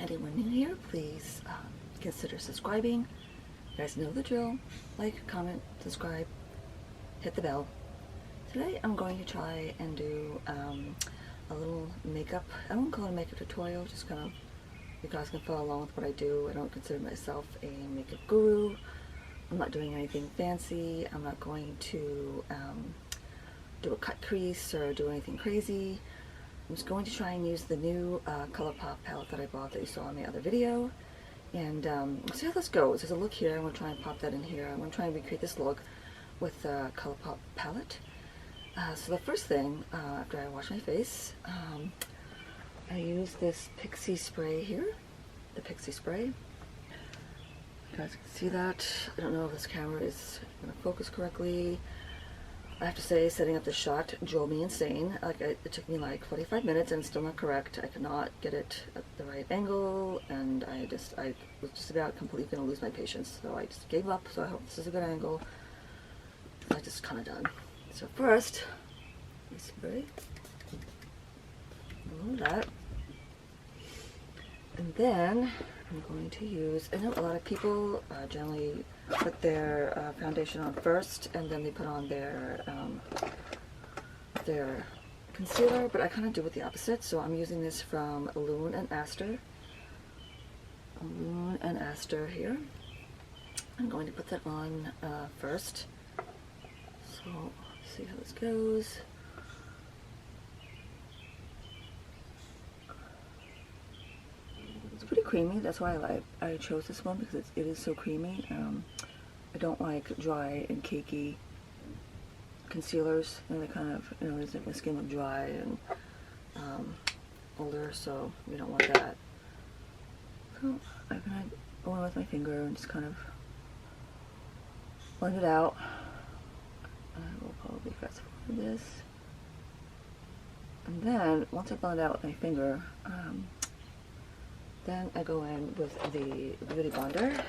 Anyone new here, please consider subscribing. You guys know the drill. Like, comment, subscribe, hit the bell. Today I'm going to try and do a little makeup. I won't call it a makeup tutorial, just kind of, you guys can follow along with what I do. I don't consider myself a makeup guru. I'm not doing anything fancy. I'm not going to do a cut crease or do anything crazy. I'm just going to try and use the new Colourpop palette that I bought that you saw in the other video, and see how this goes. There's a look here. I'm going to try and pop that in here. I'm going to try and recreate this look with the Colourpop palette. So the first thing, after I wash my face, I use this Pixie spray here, the Pixie spray. You guys can see that. I don't know if this camera is going to focus correctly. I have to say, setting up the shot drove me insane. Like, it took me like 45 minutes and it's still not correct. I could not get it at the right angle, and I was just about completely going to lose my patience. So I just gave up. So I hope this is a good angle. I just kind of done. So first, we spray a little of that, and then I'm going to use, I know a lot of people generally put their foundation on first and then they put on their concealer, but I kind of do it the opposite. So I'm using this from Lune Aster. Lune Aster here. I'm going to put that on first. So let's see how this goes. Pretty creamy. That's why I chose this one, because it is so creamy. I don't like dry and cakey concealers. You know, they kind of, you know, my skin look dry and older, so we don't want that. So I'm gonna go in with my finger and just kind of blend it out. I will probably fast forward this, and then once I blend it out with my finger, then I go in with the Beauty Blender.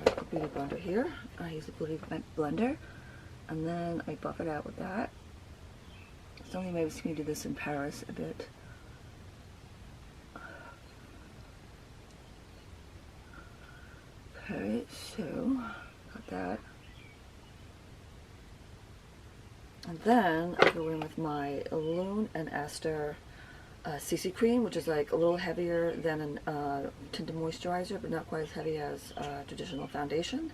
The Beauty Blender here. I use the Beauty Blender, and then I buff it out with that. It's only maybe seen me do this in Paris a bit. Okay, so got that. And then I go in with my Lune Aster CC cream, which is like a little heavier than a tinted moisturizer, but not quite as heavy as traditional foundation.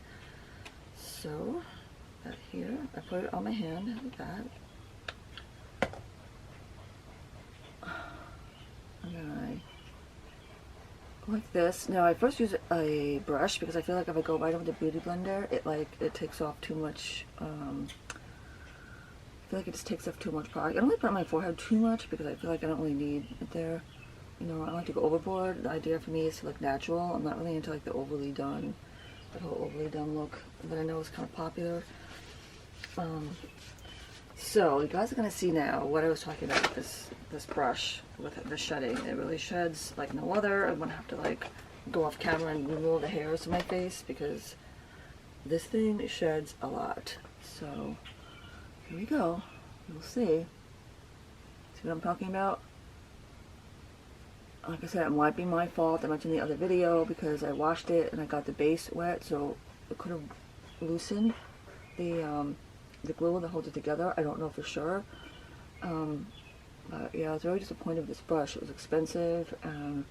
So that here, I put it on my hand like that, and then I go like this. Now I first use a brush because I feel like if I go right over the Beauty Blender, it takes off too much. I feel like it just takes off too much product. I don't like put it on my forehead too much because I feel like I don't really need it there. You know, I don't like to go overboard. The idea for me is to look natural. I'm not really into like the overly done, the whole overly done look that I know is kind of popular. So you guys are gonna see now what I was talking about with this brush with the shedding. It really sheds like no other. I wouldn't have to like go off camera and remove the hairs from my face because this thing sheds a lot. So here we go. You'll see. See what I'm talking about? Like I said, it might be my fault. I mentioned the other video because I washed it and I got the base wet, so it could have loosened the glue that holds it together. I don't know for sure. But yeah, I was very disappointed with this brush. It was expensive, and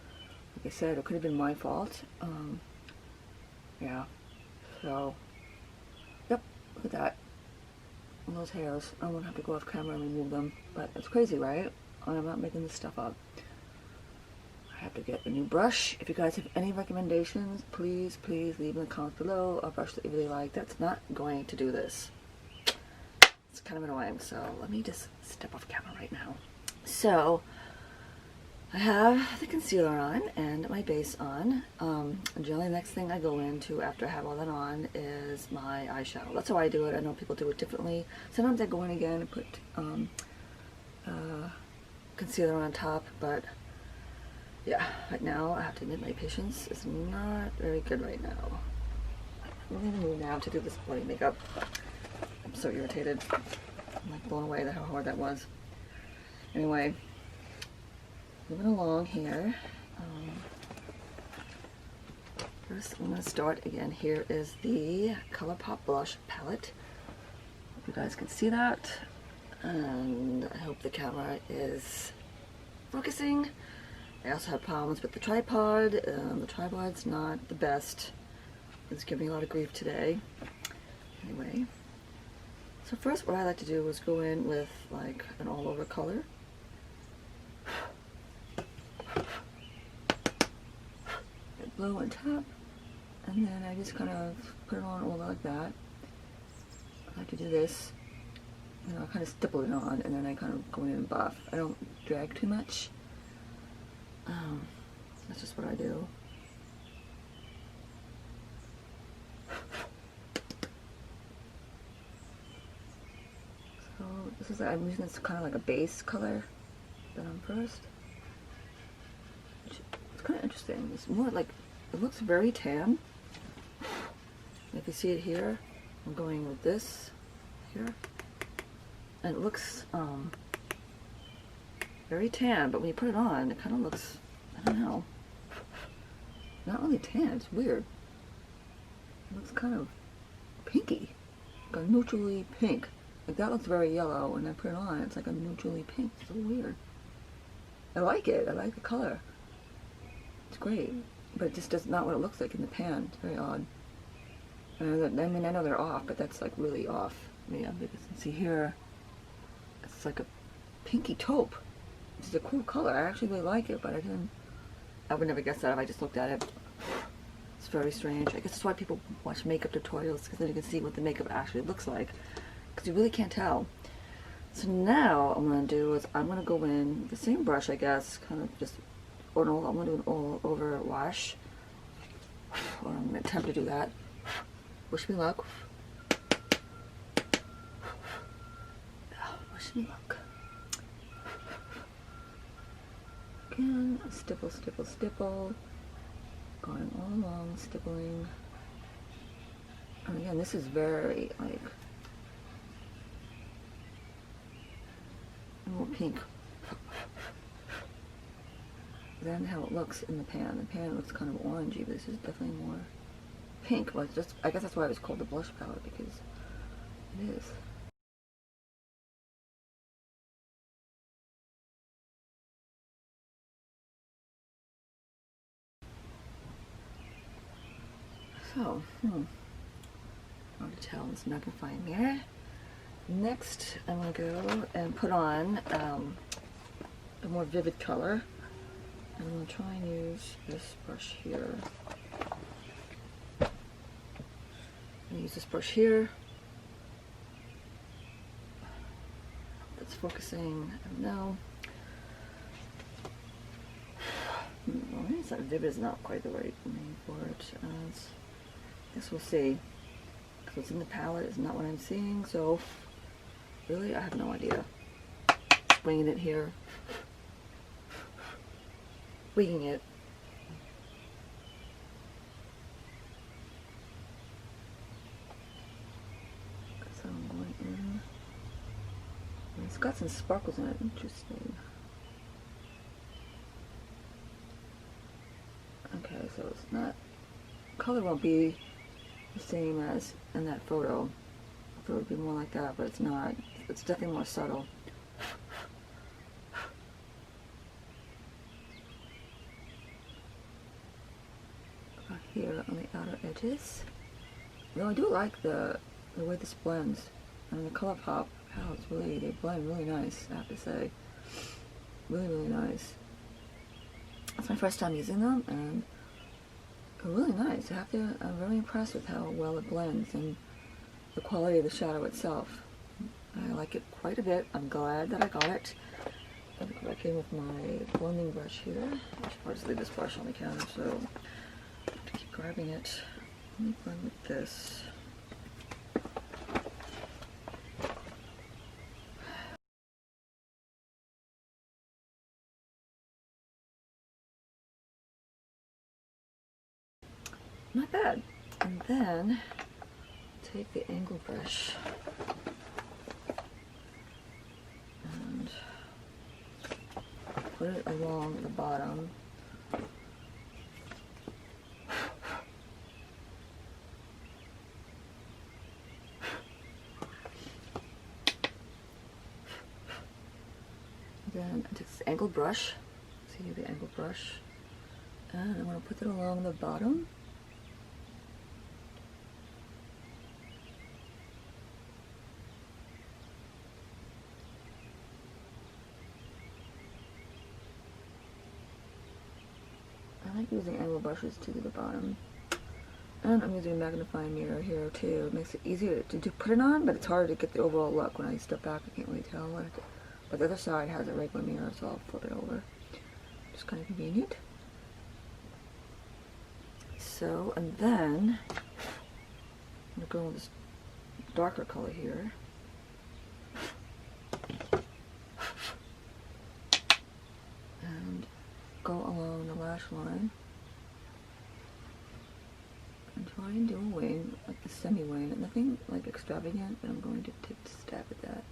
like I said, it could have been my fault. Yeah. So, yep. Look at that. Those hairs. I won't have to go off camera and remove them, but it's crazy, right? I'm not making this stuff up. I have to get a new brush. If you guys have any recommendations, please leave in the comments below a brush that you really like that's not going to do this. It's kind of annoying, so let me just step off camera right now. So I have the concealer on and my base on. Generally the next thing I go into after I have all that on is my eyeshadow. That's how I do it. I know people do it differently. Sometimes I go in again and put concealer on top, but yeah, right now I have to admit my patience is not very good right now. I'm really in the mood now to do this bloody makeup. I'm so irritated. I'm like blown away at how hard that was. Anyway, moving along here. First, I'm going to start again. Here is the Colourpop blush palette. Hope you guys can see that. And I hope the camera is focusing. I also have problems with the tripod. The tripod's not the best. It's giving me a lot of grief today. Anyway, so first what I like to do is go in with like an all-over color. Blow and tap, and then I just kind of put it on all like that. I like to do this, I kind of stipple it on, and then I kind of go in and buff. I don't drag too much. That's just what I do. So this is, I'm using this kind of like a base color that on first. It's kind of interesting. It's more like, it looks very tan. If you see it here, I'm going with this here. And it looks very tan, but when you put it on, it kind of looks, I don't know, not really tan. It's weird. It looks kind of pinky, like a neutrally pink. Like that looks very yellow, and I put it on, it's like a neutrally pink. It's so weird. I like it. I like the color. It's great, but it just does not what it looks like in the pan. It's very odd. I mean, I know they're off, but that's like really off. Yeah, you can see here, it's like a pinky taupe. It's a cool color. I actually really like it, but I would never guess that if I just looked at it. It's very strange. I guess that's why people watch makeup tutorials, because then you can see what the makeup actually looks like, because you really can't tell. So now what I'm going to do is I'm going to go in with the same brush, I guess, kind of just, I'm going to do an all over wash, or I'm going to attempt to do that. Wish me luck. Wish me luck. Again, stipple, stipple, stipple. Going all along, stippling. And again, this is very, like, more pink than how it looks in the pan. The pan looks kind of orangey, but this is definitely more pink. Well, it's just, I guess that's why it was called the blush palette, because it is. So, hard to tell in this magnifying mirror. Next, I'm going to go and put on a more vivid color. I'm going to try and use this brush here. I'm going to use this brush here. That's focusing, I don't know. Well, maybe it's not vivid, is not quite the right name for it. I guess we'll see. Because what's in the palette is not what I'm seeing, so really, I have no idea. Just winging it here. Winging it. So I'm going in. It's got some sparkles in it. Interesting. Okay, so it's not, color won't be the same as in that photo. I thought it would be more like that, but it's not. It's definitely more subtle. About here on the outer edges. Though I do like the way this blends. I mean, the Colourpop palettes really, they blend really nice, I have to say. Really, really nice. It's my first time using them, and they're really nice. I'm very impressed with how well it blends and the quality of the shadow itself. I like it quite a bit. I'm glad that I got it. I'm going to go back in with my blending brush here. I should probably just leave this brush on the counter, so I have to keep grabbing it. Let me blend with this. Not bad. And then take the angle brush and put it along the bottom then I take this angled brush, see the angled brush, and I'm going to put it along the bottom. I like using angled brushes to do the bottom. And I'm using a magnifying mirror here too. It makes it easier to put it on, but it's hard to get the overall look. When I step back, I can't really tell. But the other side has a regular mirror, so I'll flip it over. Just kind of convenient. So, and then I'm going to go with this darker color here. And go along the lash line. And try and do a wing, like the semi-wing. Nothing like extravagant, but I'm going to take a stab at that.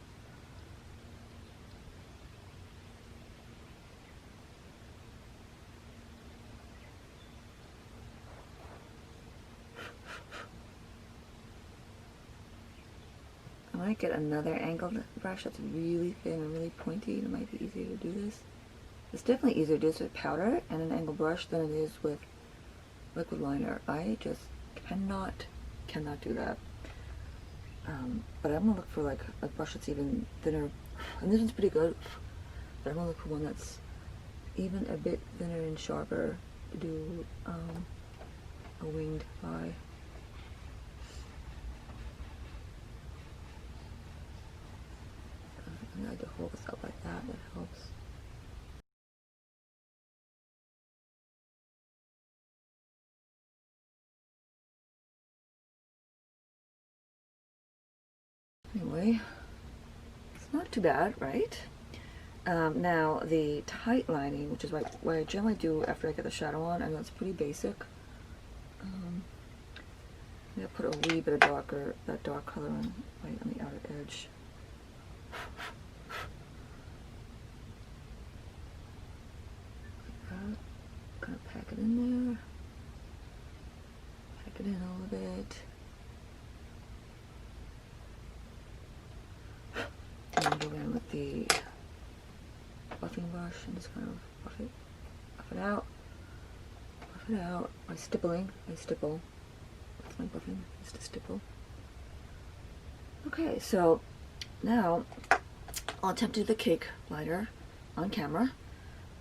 I might get another angled brush that's really thin and really pointy. It might be easier to do this. It's definitely easier to do this with powder and an angled brush than it is with liquid liner. I just cannot do that. But I'm gonna look for like a brush that's even thinner. And this one's pretty good. But I'm gonna look for one that's even a bit thinner and sharper to do a winged eye. I like to hold this up like that. That helps. Anyway, it's not too bad, right? Now the tight lining, which is what I generally do after I get the shadow on. I know it's pretty basic. I'm gonna put a wee bit of that dark color on right on the outer edge. Kind of pack it in there. Pack it in a little bit. And then go in with the buffing brush and just kind of buff it out by stippling. I stipple. That's my buffing, is to stipple. Okay, so now I'll attempt to do the cake liner on camera.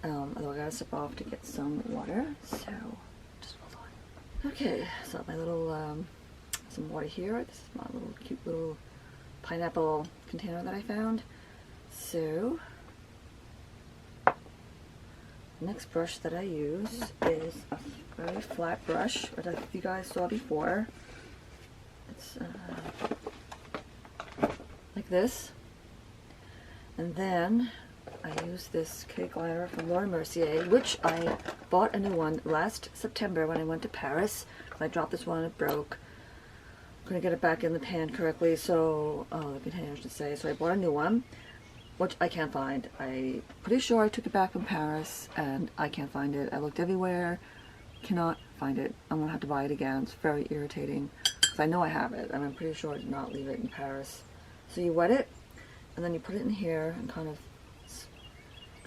Although I gotta step off to get some water, so just hold on. Okay, so my little some water here. This is my little cute little pineapple container that I found. So the next brush that I use is a very flat brush, which you guys saw before. It's like this, and then I use this cake liner from Mercier, which I bought a new one last September when I went to Paris. I dropped this one, it broke. I'm gonna get it back in the pan correctly, so the container I should say. So I bought a new one, which I can't find. I'm pretty sure I took it back from Paris, and I can't find it. I looked everywhere, cannot find it. I'm gonna have to buy it again. It's very irritating because I know I have it, and I'm pretty sure I did not leave it in Paris. So you wet it, and then you put it in here and kind of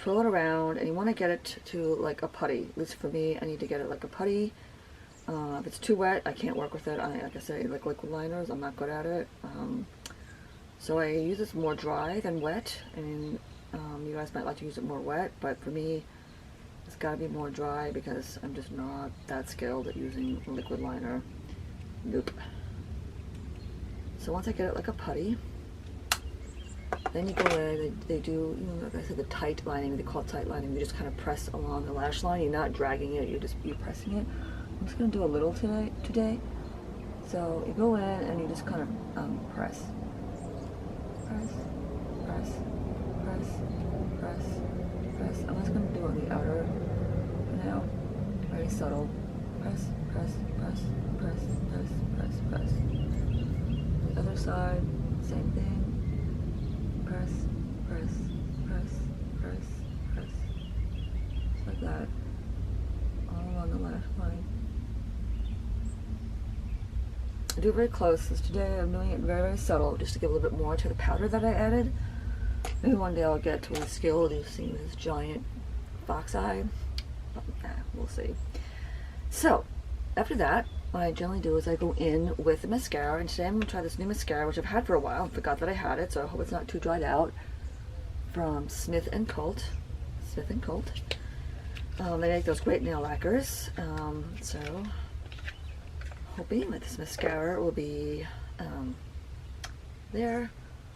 twirl it around, and you want to get it to like a putty. At least for me, I need to get it like a putty. If it's too wet, I can't work with it. Like I say, like liquid liners, I'm not good at it. So I use this more dry than wet. I mean, you guys might like to use it more wet, but for me, it's got to be more dry because I'm just not that skilled at using liquid liner. Nope. So once I get it like a putty, then you go in, they do, you know, like I said, the tight lining, they call it tight lining. You just kind of press along the lash line. You're not dragging it, you're pressing it. I'm just going to do a little today. So you go in and you just kind of press. Press, press, press, press, press. I'm just going to do it on the outer now. Very subtle. Press, press, press, press, press, press, press. The other side, same thing. Press, press, press, press, press. Just like that. All along the lash line. I do it very close, because today I'm doing it very, very subtle, just to give a little bit more to the powder that I added. Maybe one day I'll get to a skill to see this giant fox eye. But, we'll see. So, after that, what I generally do is I go in with the mascara, and today I'm going to try this new mascara, which I've had for a while. I forgot that I had it, so I hope it's not too dried out. From Smith & Colt. Smith & Colt. They make those great nail lacquers. So, hoping that this mascara will be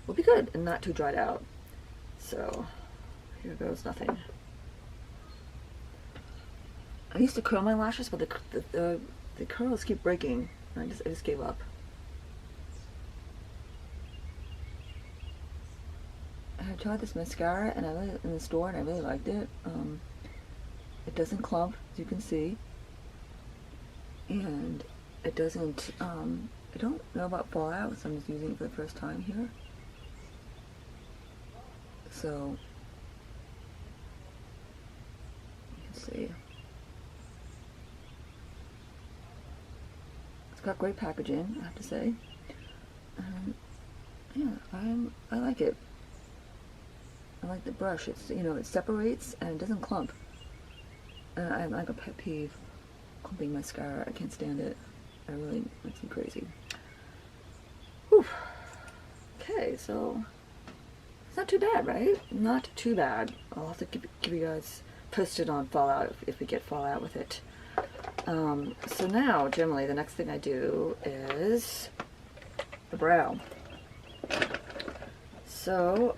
will be good and not too dried out. So, here goes nothing. I used to curl my lashes, but the curls keep breaking. I just gave up. I tried this mascara and in the store, and I really liked it. It doesn't clump, as you can see, and it doesn't. I don't know about fallout, so I'm just using it for the first time here. So you can see. Got great packaging, I have to say. Yeah, I like it. I like the brush. It's, you know, it separates and it doesn't clump. And I like a pet peeve, clumping mascara. I can't stand it. It really makes me crazy. Whew. Okay, so it's not too bad, right? Not too bad. I'll have to give you guys posted on fallout if we get fallout with it. So now, generally, the next thing I do is the brow. So,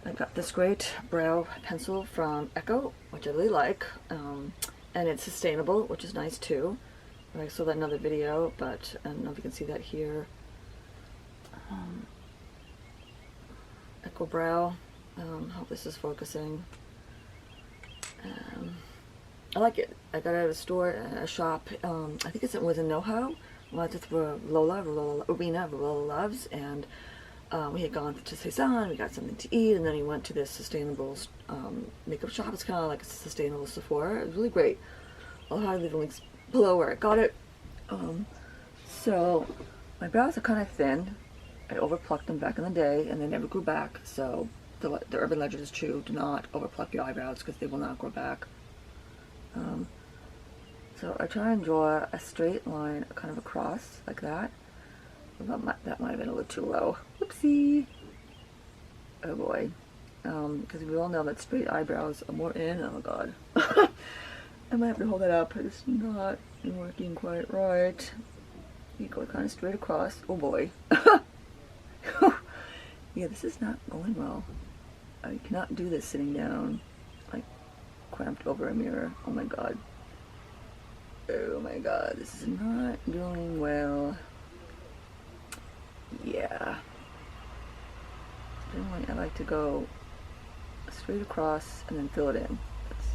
I got this great brow pencil from Echo, which I really like, and it's sustainable, which is nice too. I saw that in another video, but I don't know if you can see that here. Echo Brow. Hope this is focusing. I like it. I got it at a store, a shop. I think it was in NoHo. We went with Arena Loves, and we had gone to Cezanne. We got something to eat, and then we went to this sustainable makeup shop. It's kind of like a sustainable Sephora. It was really great. I'll have the links below where I got it. So my brows are kind of thin. I overplucked them back in the day, and they never grew back. So the urban legend is true. Do not overpluck your eyebrows because they will not grow back. So I try and draw a straight line kind of across like that. That might have been a little too low. Whoopsie! Oh boy. Because we all know that straight eyebrows are more in. Oh god. I might have to hold that up. It's not working quite right. You go kind of straight across. Oh boy. Yeah, this is not going well. I cannot do this sitting down, like cramped over a mirror. Oh my god. Oh my god, this is not doing well. Yeah. Generally, I like to go straight across and then fill it in. That's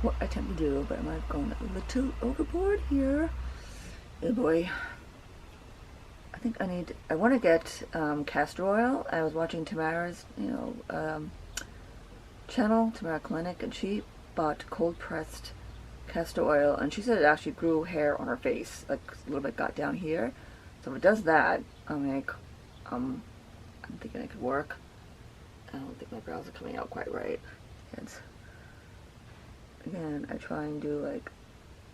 what I tend to do, but I might have gone a little overboard here. Oh boy. I want to get castor oil. I was watching Tamara's, channel, Tamara Clinic, and she bought cold pressed castor oil, and she said it actually grew hair on her face, like a little bit got down here. So if it does that, I'm thinking it could work. I don't think my brows are coming out quite right. Again, I try and do like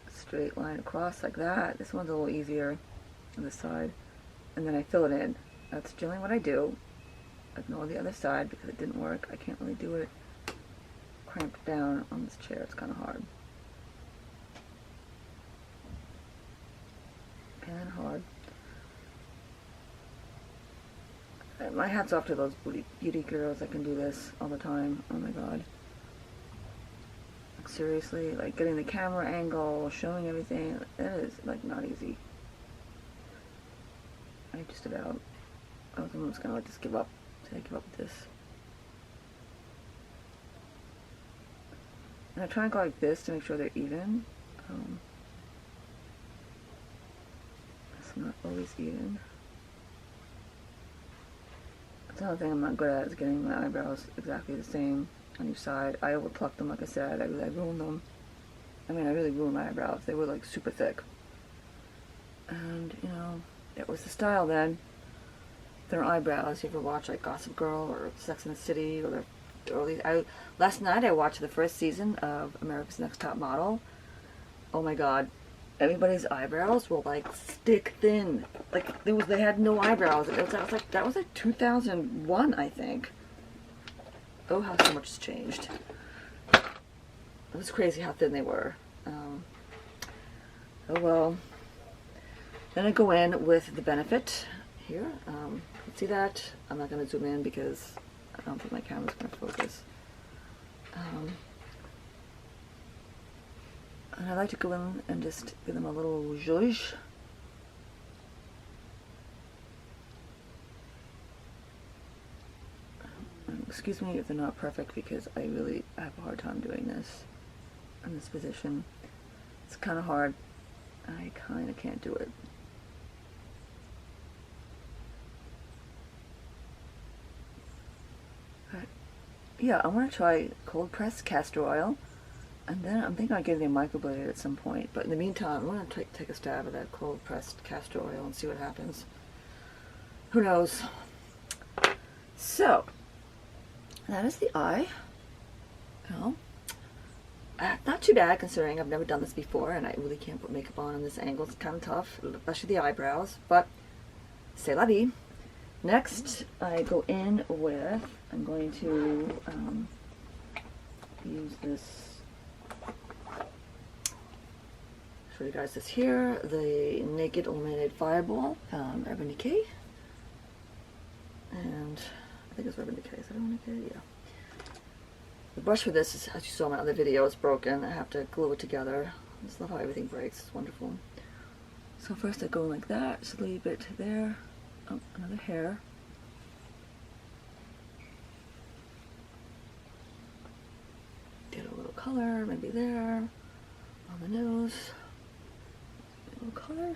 a straight line across like that. This one's a little easier on this side. And then I fill it in. That's generally what I do. Ignore the other side because it didn't work. I can't really do it cramped down on this chair. It's kind of hard. And hard. My hat's off to those beauty girls that can do this all the time. Oh my god. Like, seriously, like getting the camera angle, showing everything, that is like not easy. I just about, I'm just gonna like just give up. I give up with this. And I try and go like this to make sure they're even. It's not always even. That's another thing I'm not good at, is getting my eyebrows exactly the same on each side. I overpluck them, like I said. I ruined them. I mean, I really ruined my eyebrows. They were like super thick. And, you know, that was the style then. thinner eyebrows. You ever watch like Gossip Girl or Sex and the City or the early? Last night I watched the first season of America's Next Top Model. Oh my God, everybody's eyebrows were like stick thin. Like they had no eyebrows. That was like 2001, I think. Oh, how so much has changed. It was crazy how thin they were. Oh well. Then I go in with the Benefit here. See that? I'm not going to zoom in because I don't think my camera's going to focus. And I like to go in and just give them a little zhuzh. Excuse me if they're not perfect because I really have a hard time doing this in this position. It's kind of hard. I kind of can't do it. But yeah, I want to try cold pressed castor oil, and then I'm thinking I'll get it microbladed at some point. But in the meantime, I'm going to take a stab of that cold pressed castor oil and see what happens. Who knows? So that is the eye. Well, not too bad considering I've never done this before and I really can't put makeup on this angle. It's kind of tough, especially the eyebrows, but c'est la vie. Next, I go in with, I'm going to use this, show you guys this here, the Naked Illuminated Fireball, Urban Decay. And I think it's Urban Decay. Is that Urban Decay? Yeah. The brush for this is, as you saw in my other video, it's broken. I have to glue it together. I just love how everything breaks. It's wonderful. So first I go like that, just leave it there. Oh, another hair. Get a little color, maybe there. On the nose. A little color.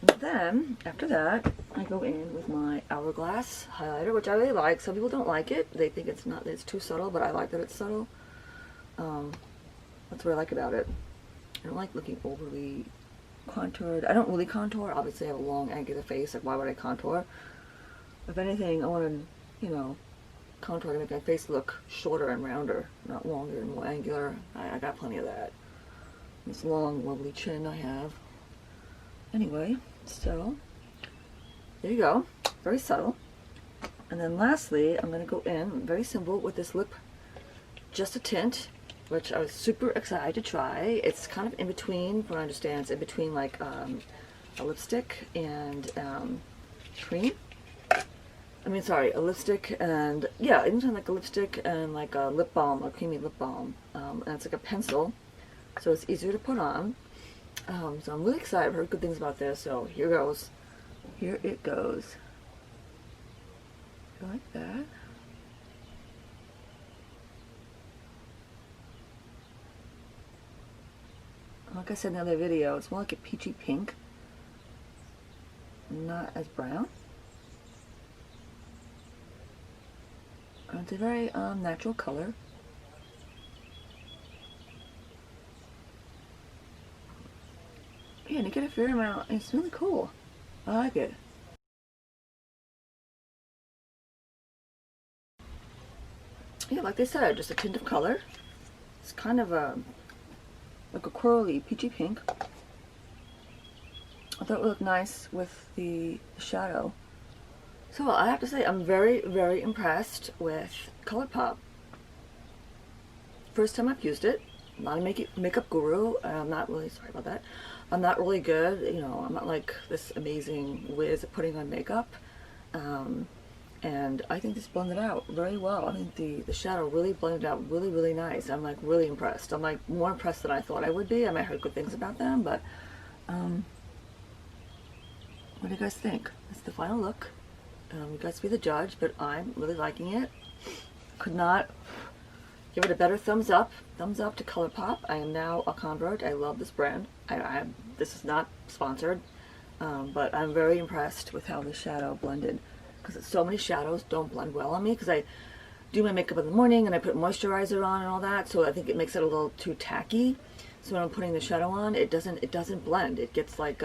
And then, after that, I go in with my Hourglass highlighter, which I really like. Some people don't like it. They think it's too subtle, but I like that it's subtle. That's what I like about it. I don't like looking overly contoured. I don't really contour. Obviously, I have a long, angular face. Like, why would I contour? If anything, I want to, you know, contour to make my face look shorter and rounder, not longer and more angular. I got plenty of that. This long, lovely chin I have. Anyway, so there you go. Very subtle. And then lastly, I'm going to go in, very simple, with this lip, just a tint, which I was super excited to try. It's kind of in between, from what I understand, it's in between like a lipstick and cream. I mean, sorry, a lipstick and, yeah, in between like a lipstick and like a lip balm, a creamy lip balm. And it's like a pencil, so it's easier to put on. So I'm really excited. I've heard good things about this, so here goes. Here it goes. Like that. Like I said in the other video, it's more like a peachy pink, not as brown. It's a very natural color. Yeah, and you get a fair amount. It's really cool. I like it. Yeah, like they said, just a tint of color. It's kind of a like a corally peachy pink. I thought it would look nice with the shadow. So I have to say, I'm very, very impressed with Colourpop. First time I've used it. I'm not a makeup guru. I'm not really, sorry about that. I'm not really good, you know, I'm not like this amazing whiz at putting on makeup. And I think this blended out very well. I think the shadow really blended out really, really nice. I'm like really impressed. I'm like more impressed than I thought I would be. I might have heard good things about them, but what do you guys think? That's the final look. You guys be the judge, but I'm really liking it. Could not give it a better thumbs up. Thumbs up to Colourpop. I am now a convert. I love this brand. This is not sponsored, but I'm very impressed with how the shadow blended. Because so many shadows don't blend well on me. Because I do my makeup in the morning and I put moisturizer on and all that, so I think it makes it a little too tacky. So when I'm putting the shadow on, it doesn't blend. It gets like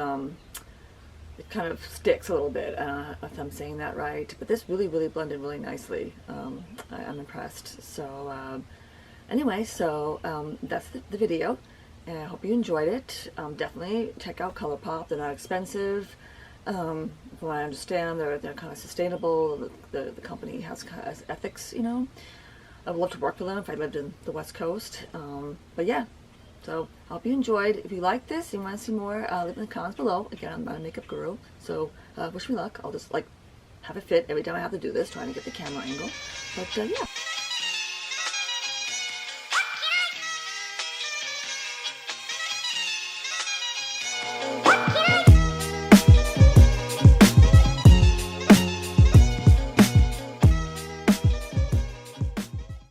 it kind of sticks a little bit. I don't know if I'm saying that right, but this really, really blended really nicely. I'm impressed. So anyway, so that's the video, and I hope you enjoyed it. Definitely check out Colourpop. They're not expensive. From what I understand, they're kind of sustainable. The company has ethics, you know. I would love to work with them if I lived in the West Coast. But yeah, so I hope you enjoyed. If you like this and you want to see more, leave in the comments below. Again, I'm not a makeup guru, so wish me luck. I'll just like have it fit every time I have to do this, trying to get the camera angle. But yeah.